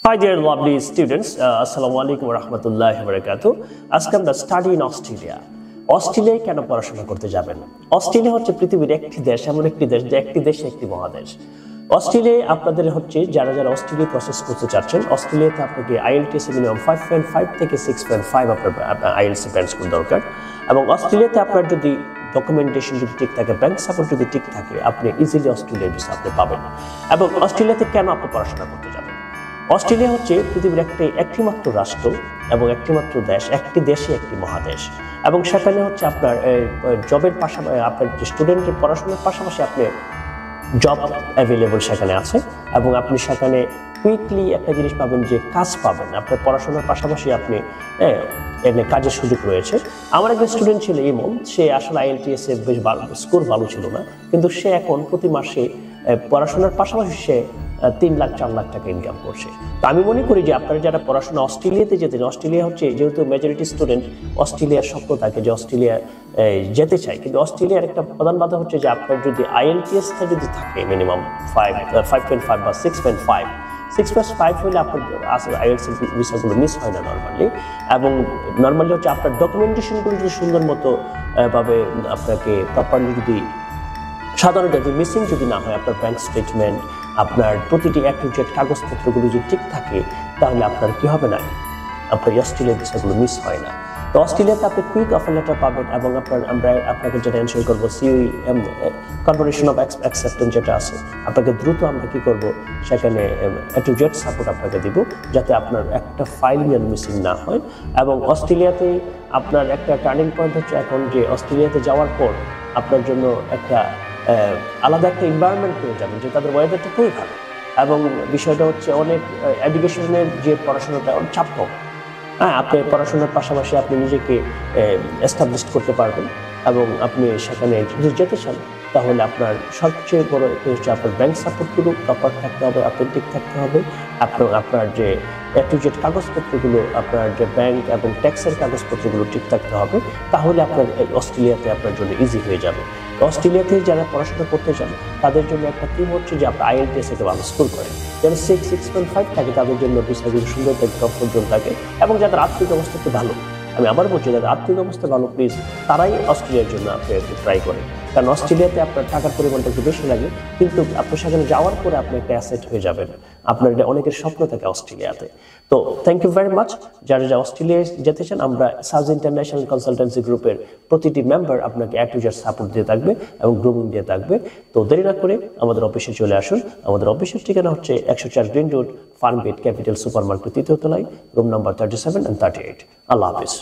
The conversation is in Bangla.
Hi there, lovely students. Assalamu alaikum wa rahmatullahi wa barakatuh. আজকে আমরা স্টাডি ইন অস্ট্রেলিয়া। অস্ট্রেলিয়ায় কেন পড়াশোনা করতে যাবেন? অস্ট্রেলিয়া হচ্ছে পৃথিবীর একটি দেশ, এমন একটি দেশ যে একটি দেশে একটি মহাদেশ। অস্ট্রেলিয়ায় আপনাদের হচ্ছে যারা অস্ট্রেলিয়া প্রসেস করতে চাচ্ছেন, অস্ট্রেলিয়াতে আপনাকে আইএলটিএস মিনিমাম 5.5 থেকে 6.5 আপনার আইএলটিএস ব্যান্ড স্কোর দরকার। এবং অস্ট্রেলিয়াতে আপনার যদি ডকুমেন্টেশন যদি ঠিক থাকে, ব্যাংক সাপোর্ট যদি ঠিক থাকে, আপনি ইজিলি অস্ট্রেলিয়ার ভিসা আপনি পাবেন। এবং অস্ট্রেলিয়াতে কেন আপনি পড়াশোনা করতে যাবেন? অস্ট্রেলিয়া হচ্ছে পৃথিবীর একটিমাত্র রাষ্ট্র এবং একটিমাত্র দেশ, একটি দেশে একটি মহাদেশ। এবং সেখানে হচ্ছে আপনার জবের পাশাপাশি আপনার স্টুডেন্টের পড়াশোনার পাশাপাশি আপনি জব অ্যাভেলেবল সেখানে আছে। এবং আপনি সেখানে কুইকলি একটা জিনিস পাবেন যে কাজ পাবেন, আপনার পড়াশোনার পাশাপাশি আপনি এখানে কাজের সুযোগ রয়েছে। আমার একজন স্টুডেন্ট ছিল ইমন, সে আসলে আইএলটিএস এ বেশ স্কোর ভালো ছিল না, কিন্তু সে এখন প্রতি মাসে পড়াশোনার পাশাপাশি সে 3 লাখ 4 লাখ টাকা ইনকাম করছে। তো আমি মনে করি যে আপনারা যারা পড়াশোনা অস্ট্রেলিয়াতে যেতে, অস্ট্রেলিয়া হচ্ছে যেহেতু মেজরিটি স্টুডেন্ট অস্ট্রেলিয়ার স্বপ্ন থাকে যে অস্ট্রেলিয়া যেতে চায়, কিন্তু অস্ট্রেলিয়ার একটা প্রধান বাধা হচ্ছে যে আপনার যদি আইএলটিএসটা যদি থাকে মিনিমাম 5.5 বা 6.5 হলে আপনার আইএলটিএস ভিসাগুলো মিস হয় না নর্মালি। এবং নর্মালি হচ্ছে আপনার ডকুমেন্টেশনগুলো যদি সুন্দর মতো ভাবে আপনাকে প্রপারলি যদি সাধারণত মিসিং যদি না হয়, আপনার ব্যাংক স্টেটমেন্ট, আপনার প্রতিটি অ্যাক্টিভেট কাগজপত্রগুলো যদি ঠিক থাকে, তাহলে আপনার কি হবে না, আপনার অস্ট্রেলিয়ার ভিসাগুলো মিস হয় না। তো অস্ট্রেলিয়াতে আপনি কুইক অফার লেটার পাবেন। এবং আমরা আপনাকে যেটা এনশিওর করবো সিইএম কনফার্মেশন অফ অ্যাকসেপ্টেন্স যেটা আছে, আপনাকে দ্রুত আমরা কি করব সেখানে অ্যাক্টিভেট সাপোর্ট আপনাকে দিব, যাতে আপনার একটা ফাইল যেন মিসিং না হয়। এবং অস্ট্রেলিয়াতে আপনার একটা টার্নিং পয়েন্ট হচ্ছে এখন যে অস্ট্রেলিয়াতে যাওয়ার পর আপনার জন্য একটা আলাদা একটা এনভায়রনমেন্ট পেয়ে যাবেন, যে তাদের ওয়েদারটা খুবই ভালো। এবং বিষয়টা হচ্ছে অনেক এডুকেশনের যে পড়াশোনাটা অনেক চাপ কম। হ্যাঁ, আপনি পড়াশোনার পাশাপাশি আপনি নিজেকে এস্টাবলিশ করতে পারবেন। এবং আপনি সেখানে যদি যেতে চান, তাহলে আপনার সবচেয়ে বড় হচ্ছে আপনার ব্যাংক সাপোর্টগুলো প্রপার থাকতে হবে, অথেন্টিক থাকতে হবে। আপনার যে অ্যাক্টিভেট কাগজপত্রগুলো, আপনার যে ব্যাংক এবং ট্যাক্সের কাগজপত্রগুলো ঠিক থাকতে হবে, তাহলে আপনার অস্ট্রেলিয়াতে আপনার জন্য ইজি হয়ে যাবে। অস্ট্রেলিয়াতে যারা পড়াশোনা করতে চান, তাদের জন্য একটা থিম হচ্ছে যে আপনার আইএলটিএস একটা ভালো স্কোর করেন, যেন 6.5 থাকে, তাদের জন্য ভিসাগুলো সুন্দর থাকে, কমফোর্ট জোন থাকে। এবং যাদের আর্থিক অবস্থা একটু ভালো, আমি আবার বলছি, যাদের আর্থিক অবস্থা ভালো, প্লিজ তারাই অস্ট্রেলিয়ার জন্য আপনি একটু ট্রাই করেন। কারণ অস্ট্রেলিয়াতে আপনার টাকার পরিমাণটা একটু বেশি লাগে, কিন্তু আপনি সেখানে যাওয়ার পরে আপনি একটা অ্যাসেট হয়ে যাবেন। আপনার এটা অনেকের স্বপ্ন থাকে অস্ট্রেলিয়াতে। তো থ্যাংক ইউ ভেরি মাচ। যারা অস্ট্রেলিয়ায় যেতে চান, আমরা সাউথ ইন্টারন্যাশনাল কনসালটেন্সি গ্রুপের প্রতিটি মেম্বার আপনাকে অ্যাক্টিভেট সাপোর্ট দিয়ে থাকবে এবং গ্রুমিং দিয়ে থাকবে। তো দেরি না করে আমাদের অফিসে চলে আসুন। আমাদের অফিসের ঠিকানা হচ্ছে 104 green road, Farmgate capital super market, 3য় তলায়, রুম নাম্বার 37 and 38। আল্লাহ হাফিজ।